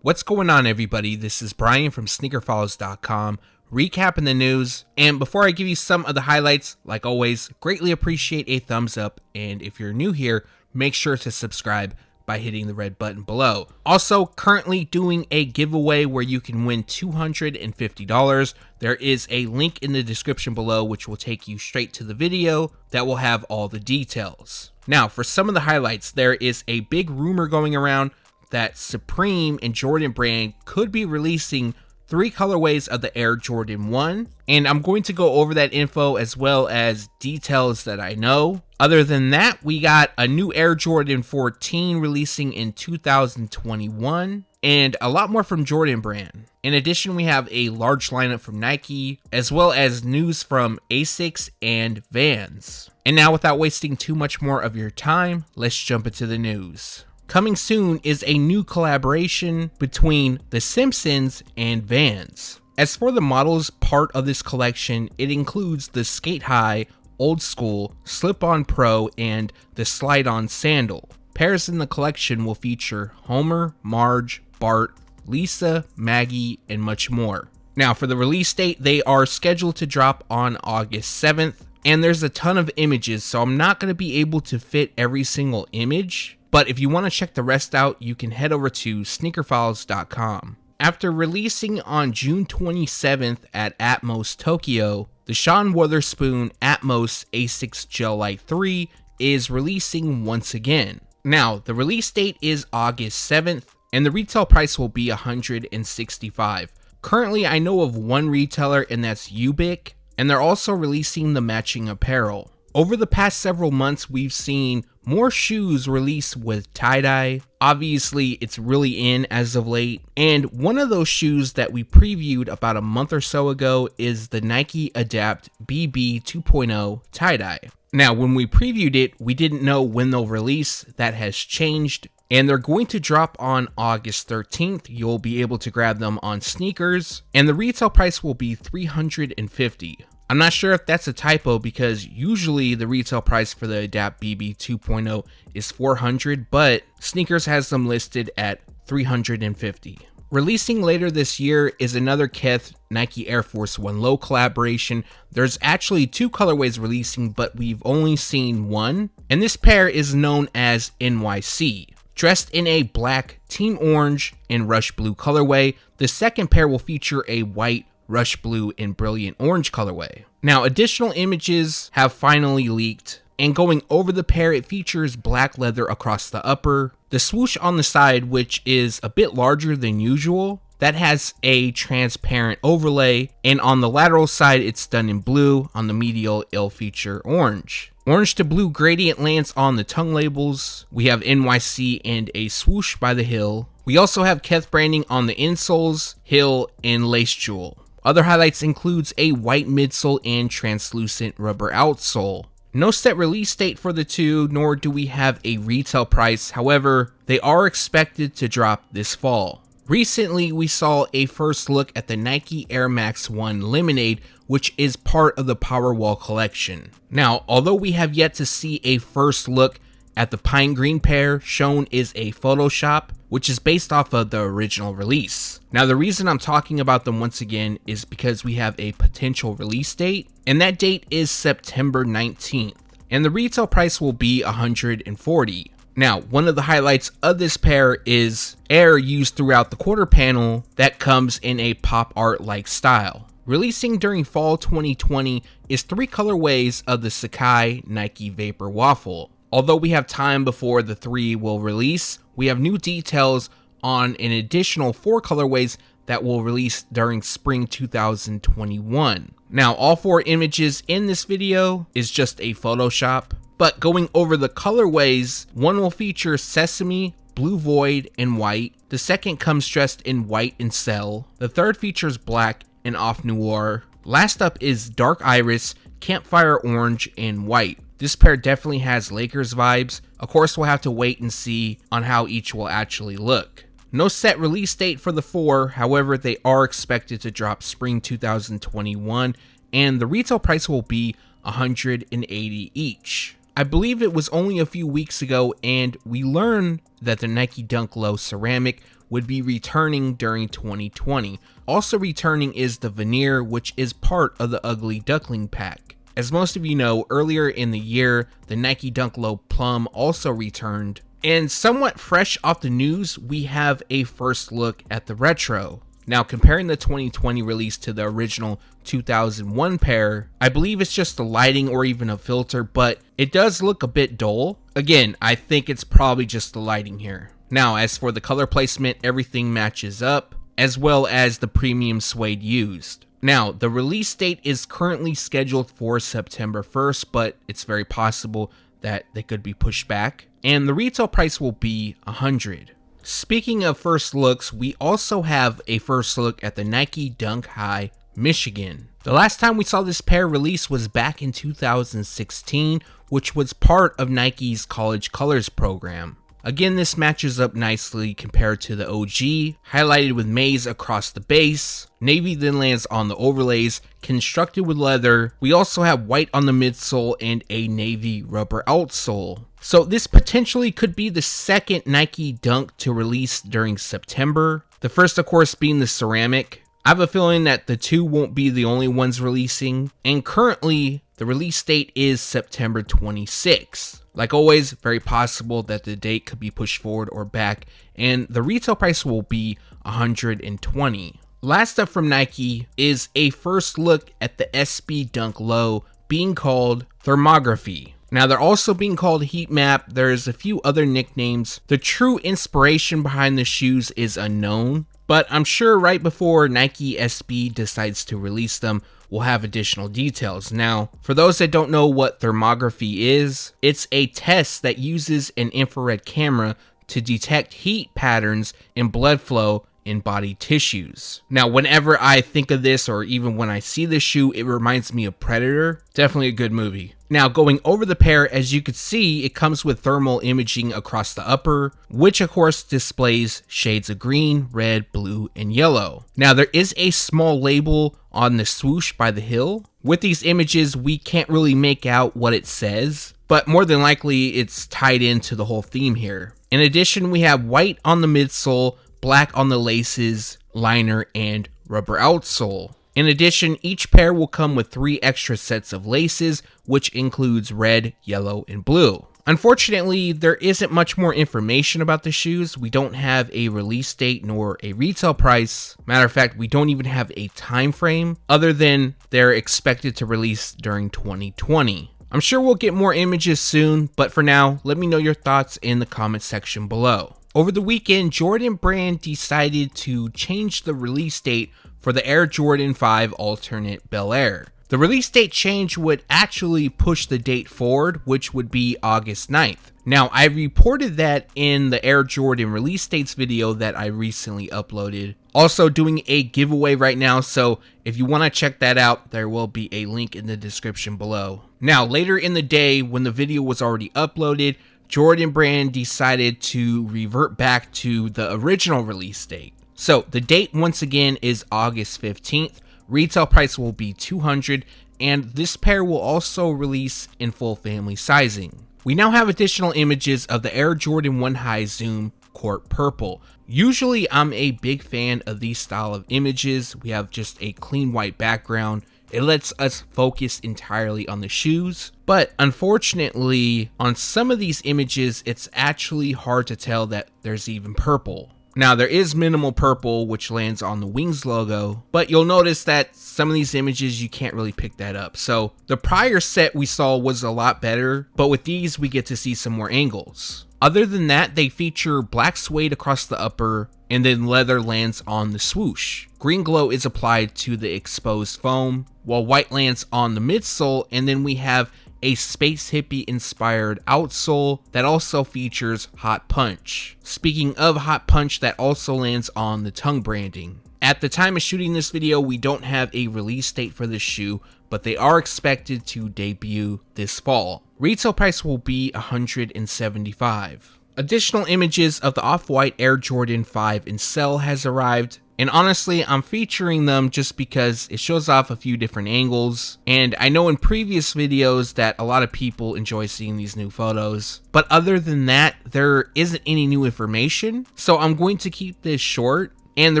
What's going on, everybody? This is Brian from SneakerFiles.com, recapping the news. And before I give you some of the highlights, like always, greatly appreciate a thumbs up. And if you're new here, make sure to subscribe by hitting the red button below. Also, currently doing a giveaway where you can win $250. There is a link in the description below which will take you straight to the video that will have all the details. Now, for some of the highlights, there is a big rumor going around that Supreme and Jordan Brand could be releasing 3 colorways of the Air Jordan 1, and I'm going to go over that info as well as details that I know. Other than that, we got a new Air Jordan 14 releasing in 2021, and a lot more from Jordan Brand. In addition, we have a large lineup from Nike, as well as news from Asics and Vans. And now, without wasting too much more of your time, let's jump into the news. Coming soon is a new collaboration between the Simpsons and Vans. As for the models part of this collection, it includes the Skate High, Old School, Slip-On Pro, and the Slide-On Sandal. Pairs in the collection will feature Homer, Marge, Bart, Lisa, Maggie, and much more. Now, for the release date, they are scheduled to drop on August 7th, and there's a ton of images, so I'm not going to be able to fit every single image. But if you want to check the rest out, you can head over to SneakerFiles.com. After releasing on June 27th at Atmos Tokyo, the Sean Wotherspoon Atmos Asics Gel Lyte III is releasing once again. Now, the release date is August 7th, and the retail price will be $165. Currently, I know of one retailer, and that's Ubik, and they're also releasing the matching apparel. Over the past several months, we've seen more shoes released with tie-dye. Obviously, it's really in as of late. And one of those shoes that we previewed about a month or so ago is the Nike Adapt BB 2.0 tie-dye. Now, when we previewed it, we didn't know when they'll release. That has changed. And they're going to drop on August 13th. You'll be able to grab them on Sneakers. And the retail price will be $350. I'm not sure if that's a typo because usually the retail price for the Adapt BB 2.0 is $400, but Sneakers has them listed at $350. Releasing later this year is another Kith Nike Air Force 1 Low collaboration. There's actually 2 colorways releasing, but we've only seen one, and this pair is known as NYC. Dressed in a black, team orange, and rush blue colorway, the second pair will feature a white, rush blue, and brilliant orange colorway. Now, additional images have finally leaked, and going over the pair, it features black leather across the upper, the swoosh on the side, which is a bit larger than usual, that has a transparent overlay, and on the lateral side, it's done in blue. On the medial, it'll feature orange. Orange to blue gradient lands on the tongue labels. We have NYC and a swoosh by the heel. We also have Kith branding on the insoles, heel, and lace jewel. Other highlights includes a white midsole and translucent rubber outsole. No set release date for the two, nor do we have a retail price. However, they are expected to drop this fall. Recently, we saw a first look at the Nike Air Max 1 Lemonade, which is part of the Powerwall collection. Now, although we have yet to see a first look at the Pine Green pair, shown is a Photoshop, which is based off of the original release. Now, the reason I'm talking about them once again is because we have a potential release date, and that date is September 19th, and the retail price will be $140. Now, one of the highlights of this pair is Air used throughout the quarter panel that comes in a pop art like style. Releasing during fall 2020 is 3 colorways of the Sacai Nike VaporWaffle. Although we have time before the 3 will release, we have new details on an additional 4 colorways that will release during spring 2021. Now, all 4 images in this video is just a Photoshop, but going over the colorways, one will feature Sesame, Blue Void, and white. The second comes dressed in white and cell. The third features black and off noir. Last up is Dark Iris, Campfire Orange, and white. This pair definitely has Lakers vibes. Of course, we'll have to wait and see on how each will actually look. No set release date for the 4, however, they are expected to drop spring 2021, and the retail price will be $180 each. I believe it was only a few weeks ago, and we learned that the Nike Dunk Low Ceramic would be returning during 2020. Also returning is the veneer, which is part of the Ugly Duckling pack. As most of you know, earlier in the year, the Nike Dunk Low Plum also returned. And somewhat fresh off the news, we have a first look at the retro. Now, comparing the 2020 release to the original 2001 pair, I believe it's just the lighting or even a filter, but it does look a bit dull. Again, I think it's probably just the lighting here. Now, as for the color placement, everything matches up, as well as the premium suede used. Now, the release date is currently scheduled for September 1st, but it's very possible that they could be pushed back. And the retail price will be $100. Speaking of first looks, we also have a first look at the Nike Dunk High Michigan. The last time we saw this pair release was back in 2016, which was part of Nike's College Colors program. Again, this matches up nicely compared to the OG, highlighted with maize across the base, navy then lands on the overlays, constructed with leather. We also have white on the midsole and a navy rubber outsole. So this potentially could be the second Nike Dunk to release during September. The first, of course, being the ceramic. I have a feeling that the two won't be the only ones releasing, and currently the release date is September 26th. Like always, very possible that the date could be pushed forward or back, and the retail price will be $120. Last up from Nike is a first look at the SB Dunk Low being called Thermography. Now, they're also being called Heat Map. There's a few other nicknames. The true inspiration behind the shoes is unknown, but I'm sure right before Nike SB decides to release them, we'll have additional details. Now, for those that don't know what thermography is, it's a test that uses an infrared camera to detect heat patterns in blood flow in body tissues. Now, whenever I think of this, or even when I see this shoe, it reminds me of Predator. Definitely a good movie. Now, going over the pair, as you can see, it comes with thermal imaging across the upper, which of course displays shades of green, red, blue, and yellow. Now, there is a small label on the swoosh by the heel. With these images, we can't really make out what it says, but more than likely it's tied into the whole theme here. In addition, we have white on the midsole, black on the laces, liner, and rubber outsole. In addition, each pair will come with 3 extra sets of laces, which includes red, yellow, and blue. Unfortunately, there isn't much more information about the shoes. We don't have a release date nor a retail price. Matter of fact, we don't even have a time frame other than they're expected to release during 2020. I'm sure we'll get more images soon, but for now, let me know your thoughts in the comment section below. Over the weekend, Jordan Brand decided to change the release date for the Air Jordan 5 Alternate Bel-Air. The release date change would actually push the date forward, which would be August 9th. Now, I reported that in the Air Jordan release dates video that I recently uploaded. Also doing a giveaway right now, so if you want to check that out, there will be a link in the description below. Now, later in the day, when the video was already uploaded, Jordan Brand decided to revert back to the original release date. So the date once again is August 15th. Retail price will be $200, and this pair will also release in full family sizing. We now have additional images of the Air Jordan 1 High Zoom Court Purple. Usually I'm a big fan of these style of images. We have just a clean white background. It lets us focus entirely on the shoes, but unfortunately on some of these images it's actually hard to tell that there's even purple. Now, there is minimal purple, which lands on the Wings logo, but you'll notice that some of these images, you can't really pick that up. So the prior set we saw was a lot better, but with these, we get to see some more angles. Other than that, they feature black suede across the upper, and then leather lands on the swoosh. Green glow is applied to the exposed foam, while white lands on the midsole, and then we have a space hippie inspired outsole that also features hot punch. Speaking of hot punch, that also lands on the tongue branding. At the time of shooting this video, we don't have a release date for this shoe, but they are expected to debut this fall. Retail price will be $175. Additional images of the Off-White Air Jordan 5 in cell has arrived. And honestly, I'm featuring them just because it shows off a few different angles. And I know in previous videos that a lot of people enjoy seeing these new photos. But other than that, there isn't any new information. So I'm going to keep this short. And the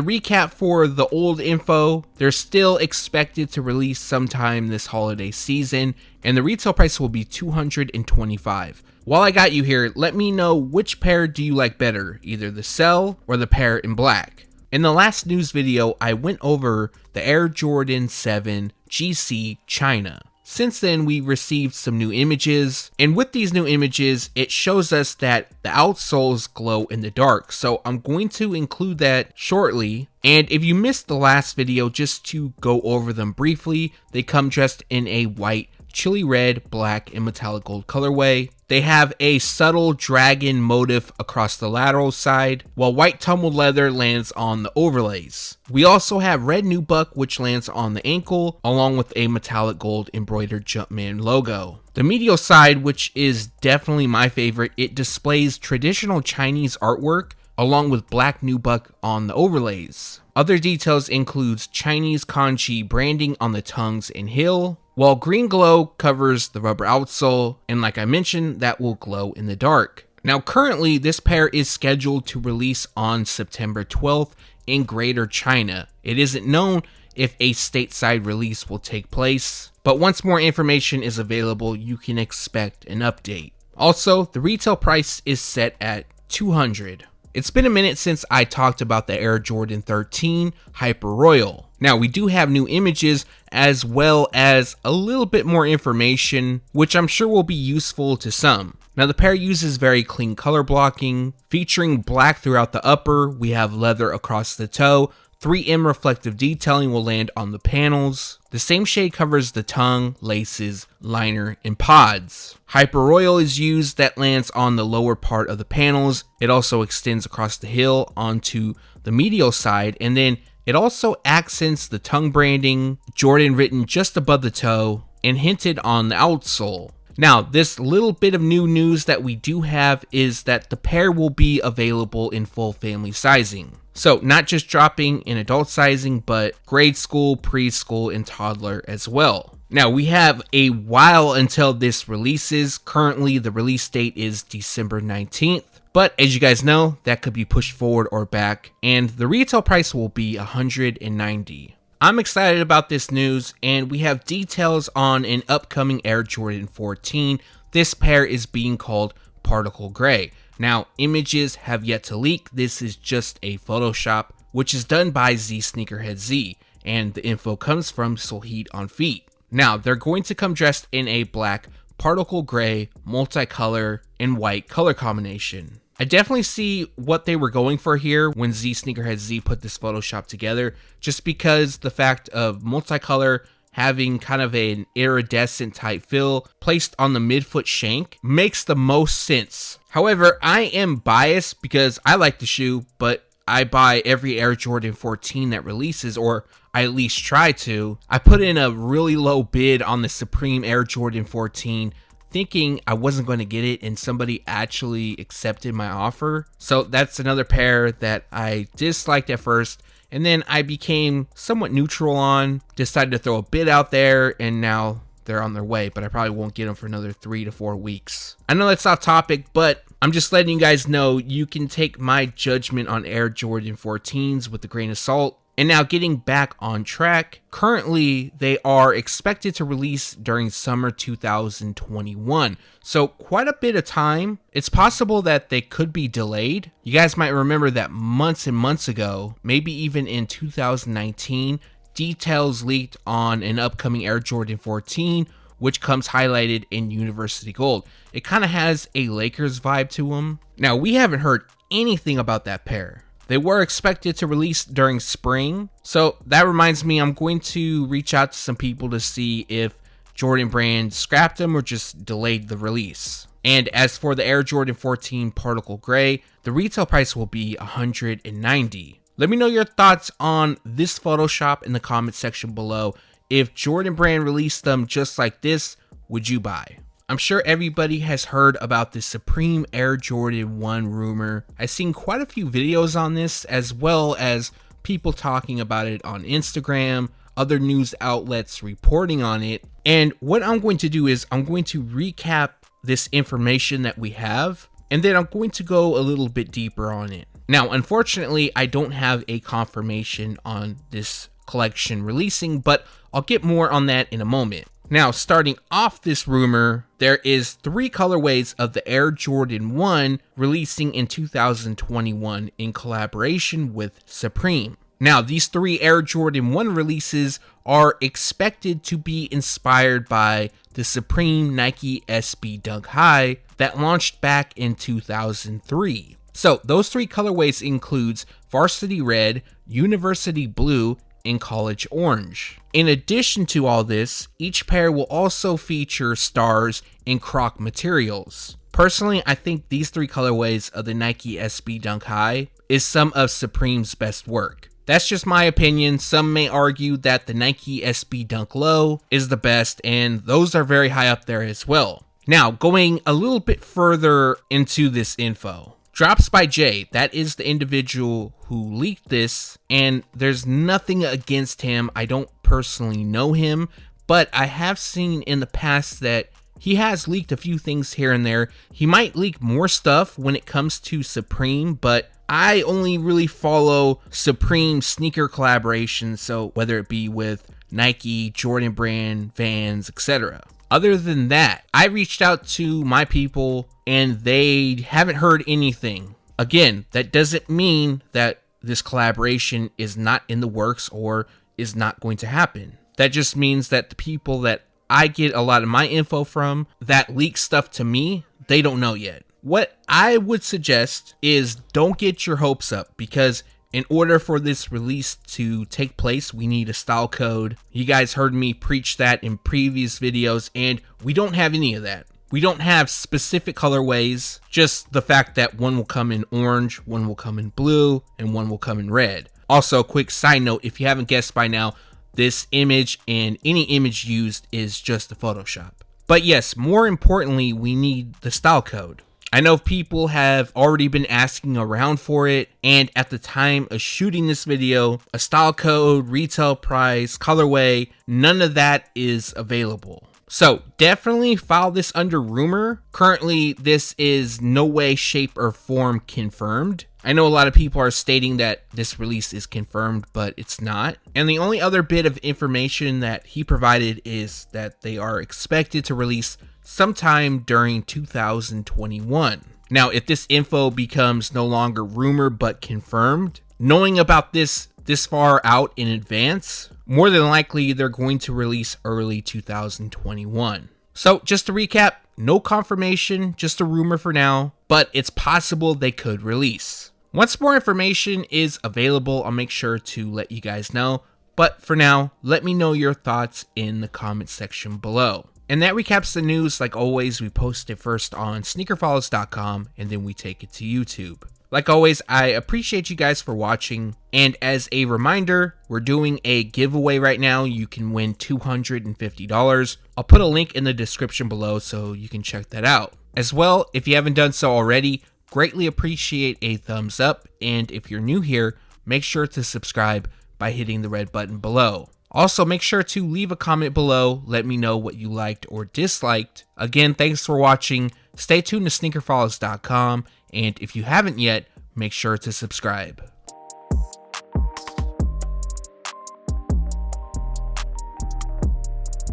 recap for the old info, they're still expected to release sometime this holiday season, and the retail price will be $225. While I got you here, let me know which pair do you like better, either the Cell or the pair in black. In the last news video, I went over the Air Jordan 7 GC China. Since then, we received some new images, and with these new images, it shows us that the outsoles glow in the dark, so I'm going to include that shortly. And if you missed the last video, just to go over them briefly, they come dressed in a white, chili red, black, and metallic gold colorway. They have a subtle dragon motif across the lateral side, while white tumbled leather lands on the overlays. We also have red nubuck, which lands on the ankle, along with a metallic gold embroidered Jumpman logo. The medial side, which is definitely my favorite, it displays traditional Chinese artwork, along with black nubuck on the overlays. Other details includes Chinese kanji branding on the tongues and heel, while green glow covers the rubber outsole, and like I mentioned, that will glow in the dark. Now currently, this pair is scheduled to release on September 12th in Greater China. It isn't known if a stateside release will take place, but once more information is available, you can expect an update. Also, the retail price is set at $200. It's been a minute since I talked about the Air Jordan 13 Hyper Royal. Now, we do have new images as well as a little bit more information, which I'm sure will be useful to some. Now, the pair uses very clean color blocking, featuring black throughout the upper. We have leather across the toe. 3M reflective detailing will land on the panels. The same shade covers the tongue, laces, liner, and pods. Hyper Royal is used that lands on the lower part of the panels. It also extends across the heel onto the medial side, and then it also accents the tongue branding, Jordan written just above the toe, and hinted on the outsole. Now, this little bit of new news that we do have is that the pair will be available in full family sizing. So not just dropping in adult sizing, but grade school, preschool, and toddler as well. Now, we have a while until this releases. Currently, the release date is December 19th. But as you guys know, that could be pushed forward or back, and the retail price will be $190. I'm excited about this news, and we have details on an upcoming Air Jordan 14. This pair is being called Particle Gray. Now, images have yet to leak. This is just a Photoshop, which is done by Z Sneakerhead Z, and the info comes from Soheed on Feet. Now, they're going to come dressed in a black, particle gray, multicolor, and white color combination. I definitely see what they were going for here when Z Sneakerhead Z put this Photoshop together, just because the fact of multicolor having kind of an iridescent type feel placed on the midfoot shank makes the most sense. However, I am biased because I like the shoe, but I buy every Air Jordan 14 that releases, or I at least try to. I put in a really low bid on the Supreme Air Jordan 14 thinking I wasn't going to get it, and somebody actually accepted my offer. So that's another pair that I disliked at first, and then I became somewhat neutral on, decided to throw a bid out there, and now they're on their way, but I probably won't get them for another 3 to 4 weeks. I know that's off topic, but I'm just letting you guys know you can take my judgment on Air Jordan 14s with a grain of salt. And now getting back on track, currently they are expected to release during summer 2021. So quite a bit of time. It's possible that they could be delayed. You guys might remember that months and months ago, maybe even in 2019, details leaked on an upcoming Air Jordan 14, which comes highlighted in University Gold. It kind of has a Lakers vibe to them. Now, we haven't heard anything about that pair. They were expected to release during spring, so that reminds me I'm going to reach out to some people to see if Jordan Brand scrapped them or just delayed the release. And as for the Air Jordan 14 Particle Gray, the retail price will be $190. Let me know your thoughts on this Photoshop in the comment section below. If Jordan Brand released them just like this, would you buy? I'm sure everybody has heard about the Supreme Air Jordan 1 rumor. I've seen quite a few videos on this, as well as people talking about it on Instagram, other news outlets reporting on it. And what I'm going to do is I'm going to recap this information that we have, and then I'm going to go a little bit deeper on it. Now, unfortunately, I don't have a confirmation on this collection releasing, but I'll get more on that in a moment. Now, starting off this rumor, there is 3 colorways of the Air Jordan 1 releasing in 2021 in collaboration with Supreme. Now, these 3 Air Jordan 1 releases are expected to be inspired by the Supreme Nike SB Dunk High that launched back in 2003. So, those 3 colorways includes Varsity Red, University Blue, and College Orange. In addition to all this, each pair will also feature stars and croc materials. Personally, I think these 3 colorways of the Nike SB Dunk High is some of Supreme's best work. That's just my opinion. Some may argue that the Nike SB Dunk Low is the best, and those are very high up there as well. Now, going a little bit further into this info. Drops by Jay, that is the individual who leaked this, and there's nothing against him. I don't personally know him, but I have seen in the past that he has leaked a few things here and there. He might leak more stuff when it comes to Supreme, but I only really follow Supreme sneaker collaborations, so whether it be with Nike, Jordan Brand, Vans, etc. Other than that, I reached out to my people and they haven't heard anything. Again, that doesn't mean that this collaboration is not in the works or is not going to happen. That just means that the people that I get a lot of my info from that leak stuff to me, they don't know yet. What I would suggest is don't get your hopes up, because in order for this release to take place, we need a style code. You guys heard me preach that in previous videos, and we don't have any of that. We don't have specific colorways, just the fact that one will come in orange, one will come in blue, and one will come in red. Also, quick side note, if you haven't guessed by now, this image and any image used is just a Photoshop. But yes, more importantly, we need the style code. I know people have already been asking around for it, and at the time of shooting this video, a style code, retail price, colorway, none of that is available. So definitely file this under rumor. Currently, this is no way, shape, or form confirmed. I know a lot of people are stating that this release is confirmed, but it's not. And the only other bit of information that he provided is that they are expected to release sometime during 2021. Now, if this info becomes no longer rumor but confirmed, knowing about this far out in advance, more than likely they're going to release early 2021. So just to recap, no confirmation, just a rumor for now, but it's possible they could release. Once more information is available, I'll make sure to let you guys know. But for now, let me know your thoughts in the comment section below. And that recaps the news. Like always, we post it first on SneakerFiles.com and then we take it to YouTube. Like always, I appreciate you guys for watching. And as a reminder, we're doing a giveaway right now. You can win $250. I'll put a link in the description below so you can check that out. As well, if you haven't done so already, greatly appreciate a thumbs up. And if you're new here, make sure to subscribe by hitting the red button below. Also, make sure to leave a comment below. Let me know what you liked or disliked. Again, thanks for watching. Stay tuned to SneakerFiles.com. And if you haven't yet, make sure to subscribe.